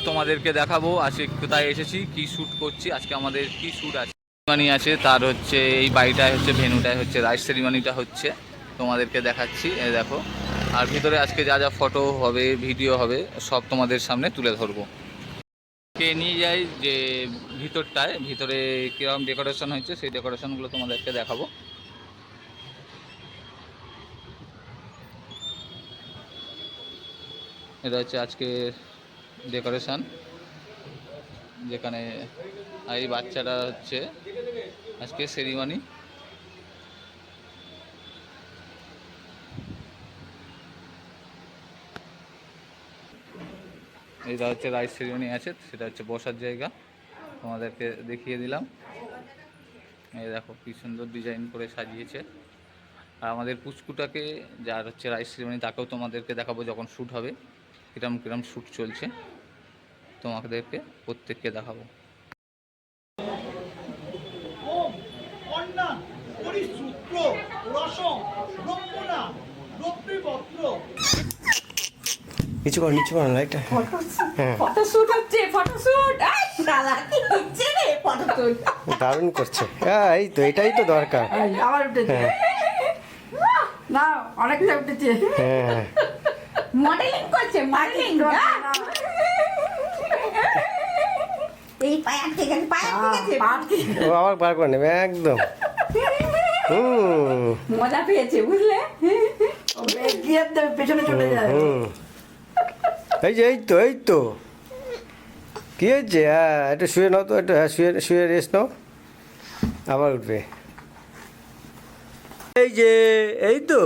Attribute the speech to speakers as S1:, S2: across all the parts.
S1: তোমাদেরকে দেখাবো আজকে কোথায় এসেছি, কি শ্যুট করছি। আজকে আমাদের কি শ্যুট আছে, সেরিমানি আছে। তার হচ্ছে এই বাড়িটায় হচ্ছে ভেন্যুটায় হচ্ছে রাইস সেরিমানিটা হচ্ছে, তোমাদেরকে দেখাচ্ছি। এই দেখো, আর ভিতরে আজকে যা যা ফটো হবে, ভিডিও হবে, সব তোমাদের সামনে তুলে ধরবো। কে নিয়ে যাই যে ভিতরটায়, ভিতরে কীরকম ডেকোরেশন হয়েছে সেই ডেকোরেশনগুলো তোমাদেরকে দেখাবো। এটা হচ্ছে আজকে ডেকোরেশন, যেখানে এই বাচ্চাটা হচ্ছে আজকে সেরিমানি। এইটা হচ্ছে রাইস সেরিমনি আছে, সেটা হচ্ছে বসার জায়গা, তোমাদেরকে দেখিয়ে দিলাম। এই দেখো কি সুন্দর ডিজাইন করে সাজিয়েছে। আর আমাদের পুচকুটাকে, যার হচ্ছে রাইস সেরিমনি, তাকেও তোমাদেরকে দেখাবো যখন শ্যুট হবে, কিরম কিরম শ্যুট চলছে তোমাদেরকে প্রত্যেককে দেখাবো।
S2: কিছু কর, নিচু কর লাইটটা।
S3: ফটোশুট হচ্ছে, ফটোশুট। শালা কি হচ্ছে রে ফটোশুট?
S2: দারুণ করছে। এই তো, এটাই তো দরকার।
S3: আবার উঠেছে না, অনেকটা উঠেছে।
S2: হ্যাঁ,
S3: মডেলিং করছে, মডেলিং। এই পায়ার থেকে
S2: ও আবার বার করে নেবে একদম।
S3: মজা পেয়েছে, বুঝলে? গিয়ে পেছনে চলে যায়।
S2: এই যে, এই তো কি হয়েছে? হ্যাঁ, একটু শুয়ে নাও তো, একটু। হ্যাঁ, শুয়ে রেস্ট নাও, আবার উঠবে। এই যে, এই তো।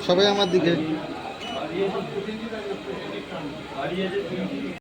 S4: সবাই আমার দিকে।